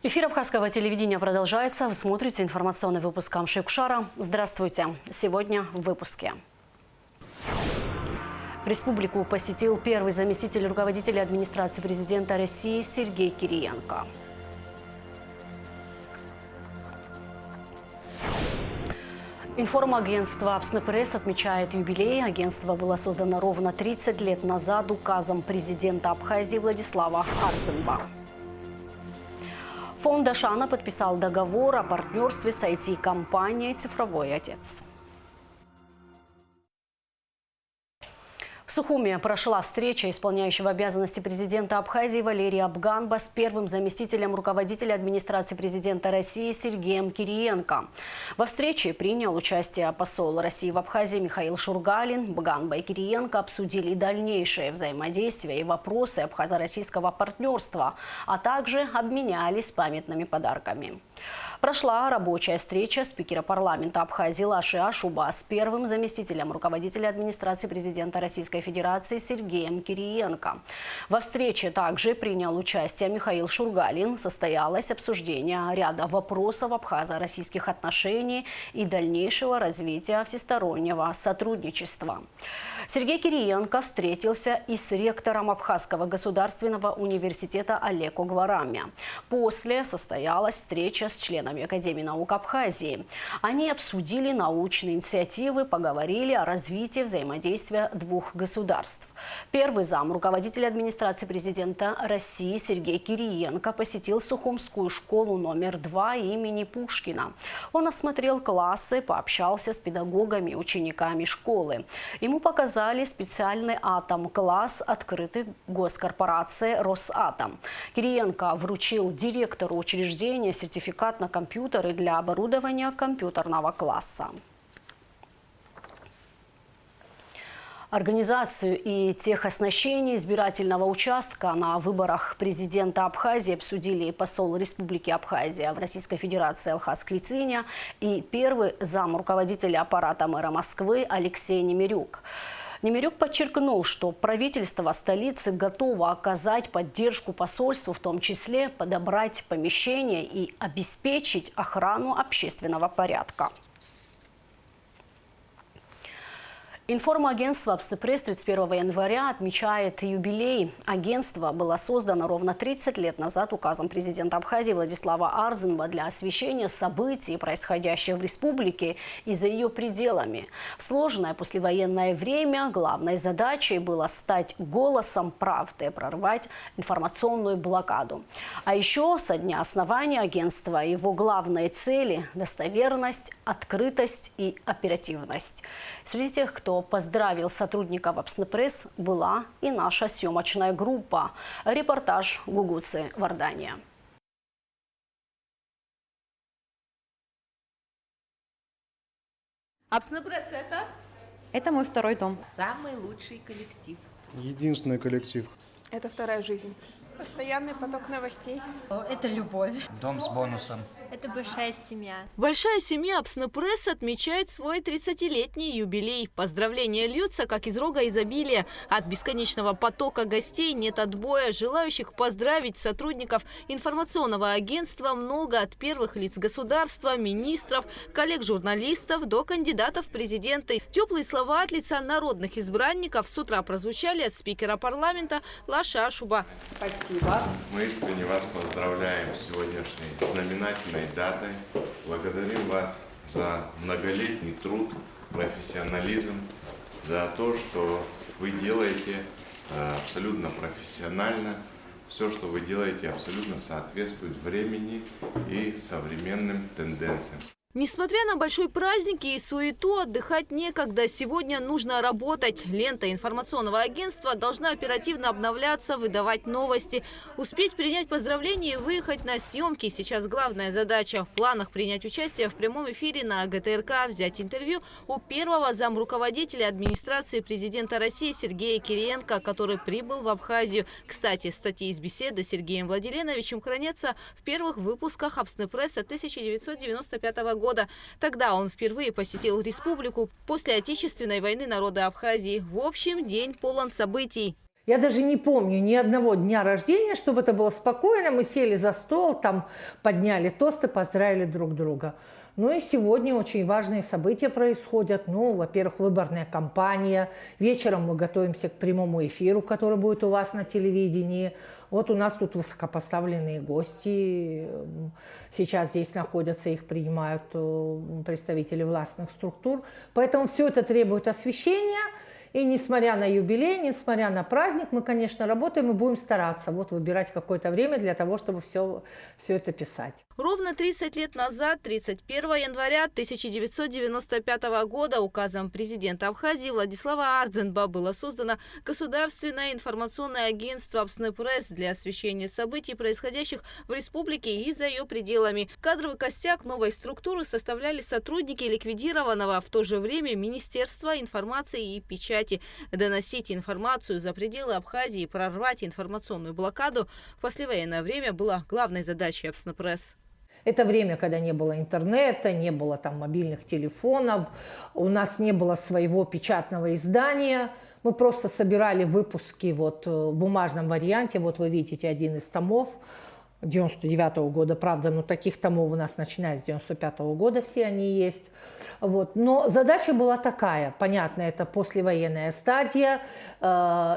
Эфир Абхазского телевидения продолжается. Вы смотрите информационный выпуск Амши-Кушара. Здравствуйте. Сегодня в выпуске. Республику посетил первый заместитель руководителя администрации президента России Сергей Кириенко. Информагентство «Апснепресс» отмечает юбилей. Агентство было создано ровно 30 лет назад указом президента Абхазии Владислава Арцинба. Фонд Ашана подписал договор о партнерстве с IT-компанией «Цифровой отец». В Сухуме прошла встреча исполняющего обязанности президента Абхазии Валерия Абганба с первым заместителем руководителя администрации президента России Сергеем Кириенко. Во встрече принял участие посол России в Абхазии Михаил Шургалин. Абганба и Кириенко обсудили дальнейшее взаимодействие и вопросы абхазо-российского партнерства, а также обменялись памятными подарками. Прошла рабочая встреча спикера парламента Абхазии Лаши Ашуба с первым заместителем руководителя администрации президента Российской Федерации Сергеем Кириенко. Во встрече также принял участие Михаил Шургалин. Состоялось обсуждение ряда вопросов абхазо-российских отношений и дальнейшего развития всестороннего сотрудничества. Сергей Кириенко встретился и с ректором Абхазского государственного университета Олеко Гварами. После состоялась встреча с членами Академии наук Абхазии. Они обсудили научные инициативы, поговорили о развитии взаимодействия двух государств. Первый зам руководителя администрации президента России Сергей Кириенко посетил Сухумскую школу номер 2 имени Пушкина. Он осмотрел классы, пообщался с педагогами и учениками школы. Ему показали специальный атом-класс, открытый госкорпорацией «Росатом». Кириенко вручил директору учреждения сертификат на компьютеры для оборудования компьютерного класса. Организацию и техоснащение избирательного участка на выборах президента Абхазии обсудили посол Республики Абхазия в Российской Федерации Алхаз Квициня и первый зам руководителя аппарата мэра Москвы Алексей Немирюк. Немирюк подчеркнул, что правительство столицы готово оказать поддержку посольству, в том числе подобрать помещения и обеспечить охрану общественного порядка. Информагентство «Апснепресс» 31 января отмечает юбилей. Агентство было создано ровно 30 лет назад указом президента Абхазии Владислава Арцинба для освещения событий, происходящих в республике и за ее пределами. В сложное послевоенное время главной задачей было стать голосом правды, прорвать информационную блокаду. А еще со дня основания агентства его главные цели – достоверность, открытость и оперативность. Среди тех, кто поздравил сотрудников «Апснепресс», была и наша съемочная группа. Репортаж Гугуцы Вардания. «Апснепресс» это мой второй дом. самый лучший коллектив. Единственный коллектив. Это вторая жизнь. Постоянный поток новостей. Это любовь. Дом с бонусом. Это большая семья. Большая семья «Апснепресс» отмечает свой 30-летний юбилей. Поздравления льются, как из рога изобилия. От бесконечного потока гостей нет отбоя. Желающих поздравить сотрудников информационного агентства много, от первых лиц государства, министров, коллег-журналистов до кандидатов в президенты. Теплые слова от лица народных избранников с утра прозвучали от спикера парламента Лаши Ашуба. Спасибо. Мы искренне вас поздравляем с сегодняшней знаменательной датой. Благодарим вас за многолетний труд, профессионализм, за то, что вы делаете абсолютно профессионально. Все, что вы делаете, абсолютно соответствует времени и современным тенденциям. Несмотря на большой праздник и суету, отдыхать некогда. Сегодня нужно работать. Лента информационного агентства должна оперативно обновляться, выдавать новости. Успеть принять поздравления и выехать на съемки – сейчас главная задача. В планах принять участие в прямом эфире на ГТРК, взять интервью у первого замруководителя администрации президента России Сергея Кириенко, который прибыл в Абхазию. Кстати, статьи из беседы с Сергеем Владиленовичем хранятся в первых выпусках «Апснепресс» 1995 года. Тогда он впервые посетил республику после Отечественной войны народа Абхазии. В общем, день полон событий. Я даже не помню ни одного дня рождения, чтобы это было спокойно. Мы сели за стол, там подняли тосты, поздравили друг друга. Ну и сегодня очень важные события происходят. Ну, во-первых, выборная кампания. Вечером мы готовимся к прямому эфиру, который будет у вас на телевидении. Вот у нас тут высокопоставленные гости. Сейчас здесь находятся, их принимают представители властных структур. Поэтому все это требует освещения. И несмотря на юбилей, несмотря на праздник, мы, конечно, работаем и будем стараться выбирать какое-то время для того, чтобы все это писать. Ровно 30 лет назад, 31 января 1995 года, указом президента Абхазии Владислава Ардзенба было создано Государственное информационное агентство «Апснепресс» для освещения событий, происходящих в республике и за ее пределами. Кадровый костяк новой структуры составляли сотрудники ликвидированного в то же время Министерства информации и печати. Доносить информацию за пределы Абхазии и прорвать информационную блокаду в послевоенное время было главной задачей «Апснепресс». Это время, когда не было интернета, не было там мобильных телефонов, у нас не было своего печатного издания. Мы просто собирали выпуски в бумажном варианте. Вот вы видите один из томов 99-го года, правда, но таких томов у нас начиная с 95-го года все они есть. Но задача была такая, понятно, это послевоенная стадия,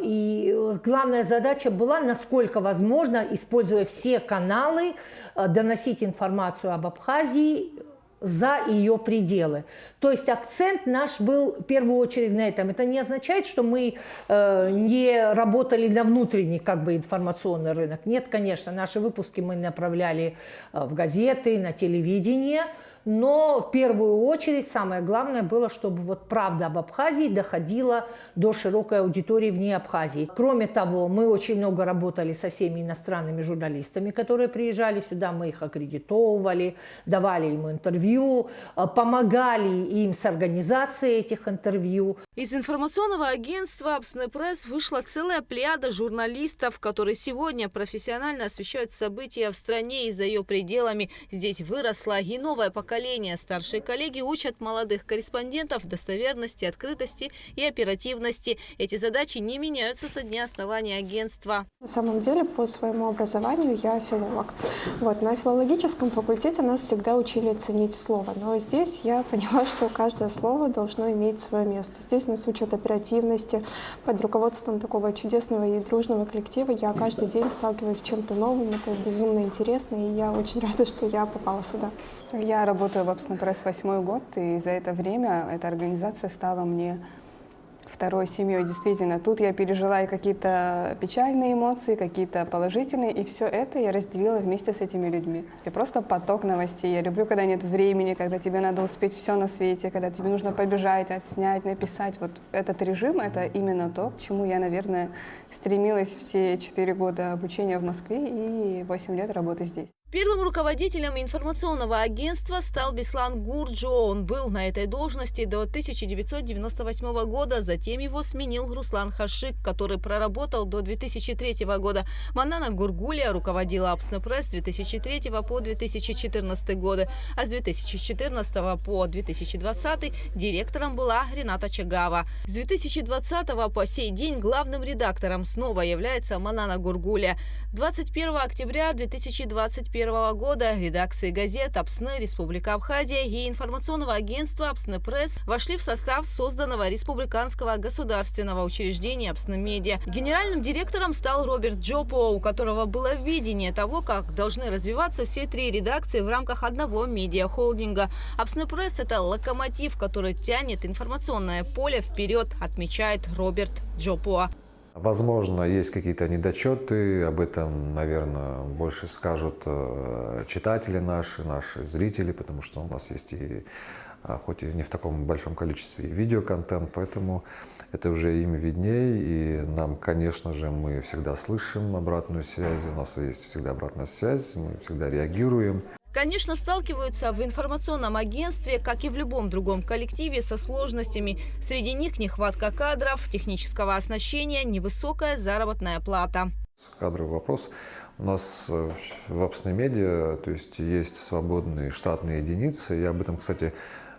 и главная задача была, насколько возможно, используя все каналы, доносить информацию об Абхазии за ее пределы. То есть акцент наш был в первую очередь на этом. Это не означает, что мы не работали на внутренний информационный рынок. Нет, конечно, наши выпуски мы направляли в газеты, на телевидение. Но в первую очередь самое главное было, чтобы правда об Абхазии доходила до широкой аудитории вне Абхазии. Кроме того, мы очень много работали со всеми иностранными журналистами, которые приезжали сюда, мы их аккредитовывали, давали им интервью, помогали им с организацией этих интервью. Из информационного агентства «Апснепресс» вышла целая плеяда журналистов, которые сегодня профессионально освещают события в стране и за ее пределами. Здесь выросло и новое поколение. Старшие коллеги учат молодых корреспондентов достоверности, открытости и оперативности. Эти задачи не меняются со дня основания агентства. На самом деле, по своему образованию я филолог. На филологическом факультете нас всегда учили ценить слово. Но здесь я поняла, что каждое слово должно иметь свое место. Здесь нас учат оперативности. Под руководством такого чудесного и дружного коллектива я каждый день сталкиваюсь с чем-то новым. Это безумно интересно, и я очень рада, что я попала сюда. Я работаю в «Апснепресс» 8-й год, и за это время эта организация стала мне второй семьей. Действительно, тут я пережила и какие-то печальные эмоции, какие-то положительные, и все это я разделила вместе с этими людьми. И просто поток новостей. Я люблю, когда нет времени, когда тебе надо успеть все на свете, когда тебе нужно побежать, отснять, написать. Этот режим — это именно то, к чему я, наверное, стремилась все 4 года обучения в Москве и 8 лет работы здесь. Первым руководителем информационного агентства стал Беслан Гурджо. Он был на этой должности до 1998 года. Затем его сменил Руслан Хашик, который проработал до 2003 года. Манана Гургулия руководила «Апснепресс» с 2003 по 2014 годы, а с 2014 по 2020 директором была Рената Чагава. С 2020 по сей день главным редактором снова является Манана Гургулия. 21 октября 2021 года редакции газет «Апсны», «Республика Абхазия» и информационного агентства «Апснепресс» вошли в состав созданного республиканского государственного учреждения «Апснемедиа». Генеральным директором стал Роберт Джопо, у которого было видение того, как должны развиваться все 3 редакции в рамках одного медиахолдинга. «Апснепресс» – это локомотив, который тянет информационное поле вперед, отмечает Роберт Джопо. Возможно, есть какие-то недочеты, об этом, наверное, больше скажут читатели наши зрители, потому что у нас есть хоть и не в таком большом количестве видеоконтент, поэтому это уже им видней, и нам, конечно же, мы всегда слышим обратную связь, у нас есть всегда обратная связь, мы всегда реагируем. Конечно, сталкиваются в информационном агентстве, как и в любом другом коллективе, со сложностями. Среди них нехватка кадров, технического оснащения, невысокая заработная плата. Кадровый вопрос. У нас в Апснемедиа, то есть свободные штатные единицы. Я об этом, кстати,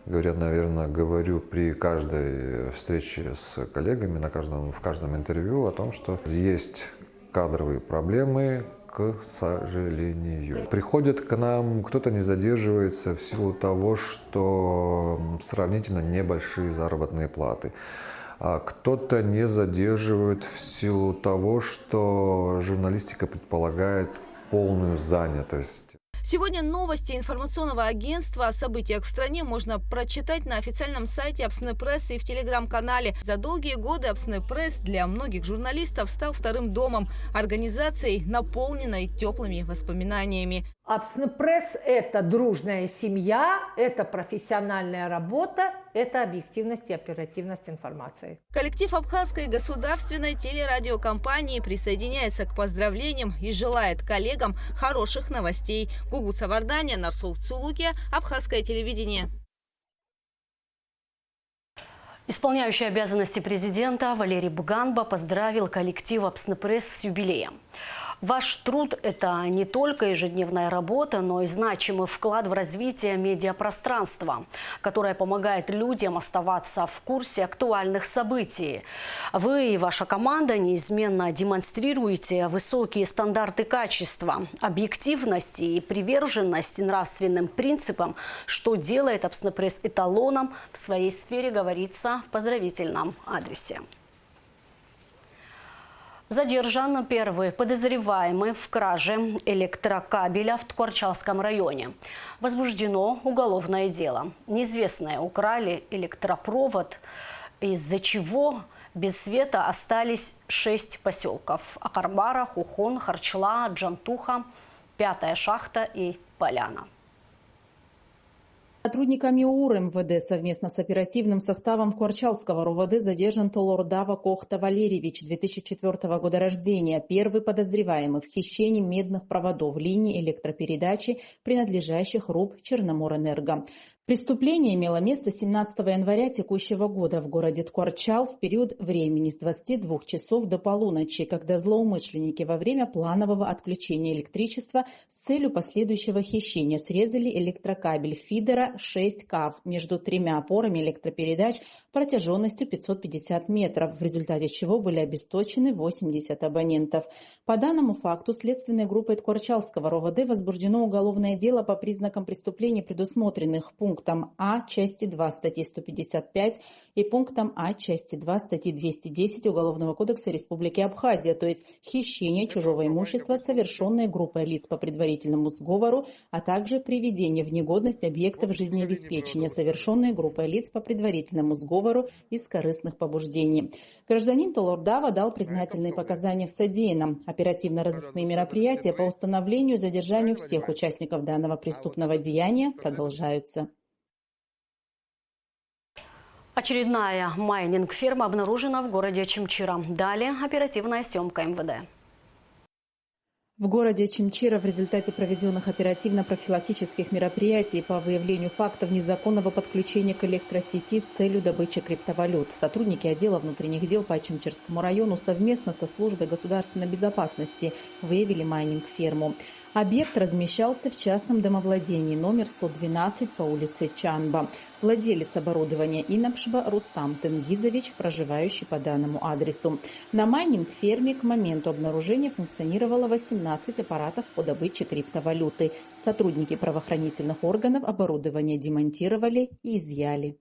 наверное, говорю при каждой встрече с коллегами, в каждом интервью о том, что есть кадровые проблемы, к сожалению. Приходит к нам, кто-то не задерживается в силу того, что сравнительно небольшие заработные платы. А кто-то не задерживает в силу того, что журналистика предполагает полную занятость. Сегодня новости информационного агентства о событиях в стране можно прочитать на официальном сайте Апсны Пресс и в телеграм-канале. За долгие годы Апсны Пресс для многих журналистов стал вторым домом, организацией, наполненной теплыми воспоминаниями. Апсны Пресс – это дружная семья, это профессиональная работа, это объективность и оперативность информации. Коллектив Абхазской государственной телерадиокомпании присоединяется к поздравлениям и желает коллегам хороших новостей. Гугут Саварданя, Нарсул Цулукия, Абхазское телевидение. Исполняющий обязанности президента Валерий Бганба поздравил коллектив Апсны Пресс с юбилеем. Ваш труд – это не только ежедневная работа, но и значимый вклад в развитие медиапространства, которое помогает людям оставаться в курсе актуальных событий. Вы и ваша команда неизменно демонстрируете высокие стандарты качества, объективности и приверженности нравственным принципам, что делает Апсны Пресс эталоном в своей сфере, говорится в поздравительном адресе. Задержан первый подозреваемый в краже электрокабеля в Ткварчалском районе. Возбуждено уголовное дело. Неизвестные украли электропровод, из-за чего без света остались 6 поселков: Акарбара, Хухон, Харчла, Джантуха, Пятая шахта и Поляна. Сотрудниками УР МВД совместно с оперативным составом Ткварчалского РОВД задержан Толордава Кохта Валерьевич, 2004 года рождения, первый подозреваемый в хищении медных проводов линий электропередачи, принадлежащих РУП Черноморэнерго. Преступление имело место 17 января текущего года в городе Ткварчал в период времени с 22 часов до полуночи, когда злоумышленники во время планового отключения электричества с целью последующего хищения срезали электрокабель фидера 6 КАВ между 3 опорами электропередач протяженностью 550 метров, в результате чего были обесточены 80 абонентов. По данному факту следственной группой Ткварчалского РОВД возбуждено уголовное дело по признакам преступлений, предусмотренных пунктом А части 2 статьи 155 и пунктом А части 2 статьи 210 Уголовного кодекса Республики Абхазия, то есть хищение чужого имущества, совершенное группой лиц по предварительному сговору, а также приведение в негодность объектов жизнеобеспечения, совершенное группой лиц по предварительному сговору из корыстных побуждений. Гражданин Толордава дал признательные показания в содеянном. Оперативно-розыскные мероприятия по установлению и задержанию всех участников данного преступного деяния продолжаются. Очередная майнинг-ферма обнаружена в городе Чимчира. Далее оперативная съемка МВД. В городе Чимчира в результате проведенных оперативно-профилактических мероприятий по выявлению фактов незаконного подключения к электросети с целью добычи криптовалют сотрудники отдела внутренних дел по Чимчирскому району совместно со службой государственной безопасности выявили майнинг-ферму. Объект размещался в частном домовладении номер 112 по улице Чанба. Владелец оборудования Инапшба Рустам Тенгизович, проживающий по данному адресу. На майнинг-ферме к моменту обнаружения функционировало 18 аппаратов по добыче криптовалюты. Сотрудники правоохранительных органов оборудование демонтировали и изъяли.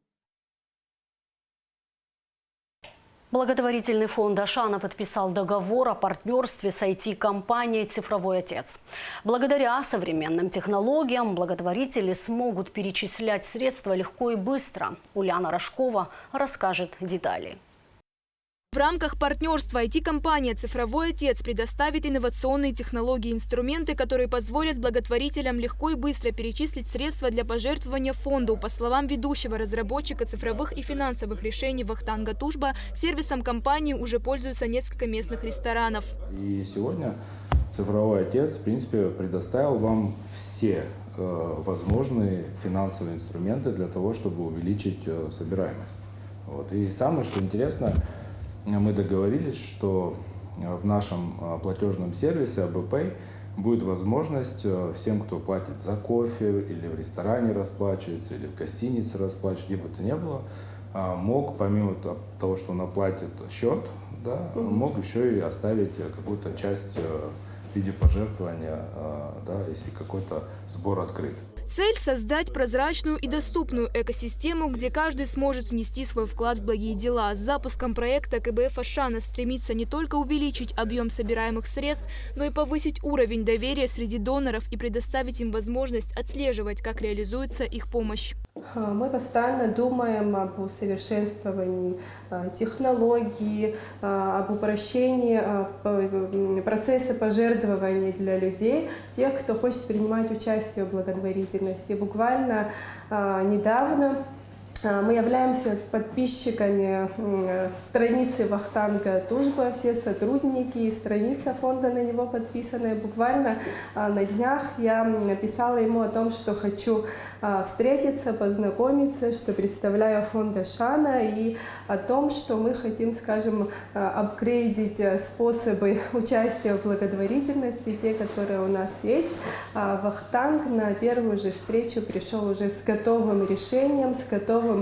Благотворительный фонд Ашана подписал договор о партнерстве с IT-компанией «Цифровой отец». Благодаря современным технологиям благотворители смогут перечислять средства легко и быстро. Уляна Рожкова расскажет детали. В рамках партнерства IT-компания «Цифровой отец» предоставит инновационные технологии и инструменты, которые позволят благотворителям легко и быстро перечислить средства для пожертвования фонду. По словам ведущего разработчика цифровых и финансовых решений Вахтанга Тужба, сервисом компании уже пользуются несколько местных ресторанов. И сегодня «Цифровой отец» в принципе предоставил вам все возможные финансовые инструменты для того, чтобы увеличить собираемость. И самое, что интересно, мы договорились, что в нашем платежном сервисе АБПэй будет возможность всем, кто платит за кофе, или в ресторане расплачивается, или в гостинице расплачивается, где бы то ни было, мог, помимо того, что он оплатит счет, да, мог еще и оставить какую-то часть в виде пожертвования, да, если какой-то сбор открыт. Цель – создать прозрачную и доступную экосистему, где каждый сможет внести свой вклад в благие дела. С запуском проекта КБФ Ашана стремится не только увеличить объем собираемых средств, но и повысить уровень доверия среди доноров и предоставить им возможность отслеживать, как реализуется их помощь. Мы постоянно думаем об усовершенствовании технологий, об упрощении процесса пожертвований для людей, тех, кто хочет принимать участие в благотворительности. Буквально недавно мы являемся подписчиками страницы Вахтанга Тужба, все сотрудники, страница фонда на него подписанная. Буквально на днях я написала ему о том, что хочу встретиться, познакомиться, что представляю фонд Ашана, и о том, что мы хотим, скажем, апгрейдить способы участия в благотворительности, те, которые у нас есть. Вахтанг на первую же встречу пришел уже с готовым решением, с готовым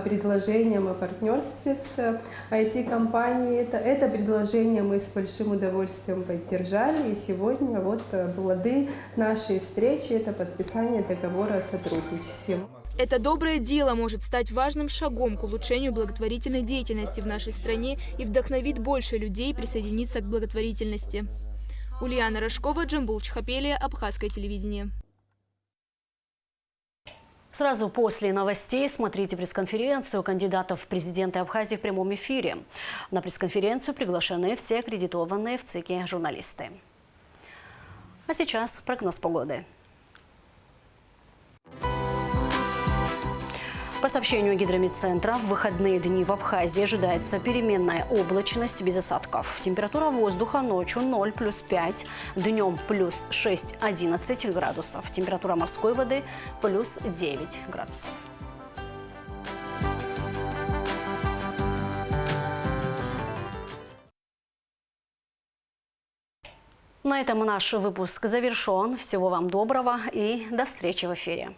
предложением о партнерстве с IT-компанией. Это предложение мы с большим удовольствием поддержали. И сегодня вот плоды нашей встречи – это подписание договора о сотрудничестве. Это доброе дело может стать важным шагом к улучшению благотворительной деятельности в нашей стране и вдохновит больше людей присоединиться к благотворительности. Ульяна Рожкова, Джамбул Чхапелия, Абхазское телевидение. Сразу после новостей смотрите пресс-конференцию кандидатов в президенты Абхазии в прямом эфире. На пресс-конференцию приглашены все аккредитованные в ЦИКе журналисты. А сейчас прогноз погоды. По сообщению Гидромедцентра, в выходные дни в Абхазии ожидается переменная облачность без осадков. Температура воздуха ночью 0 плюс 5, днем плюс 6-11 градусов. Температура морской воды плюс 9 градусов. На этом наш выпуск завершен. Всего вам доброго и до встречи в эфире.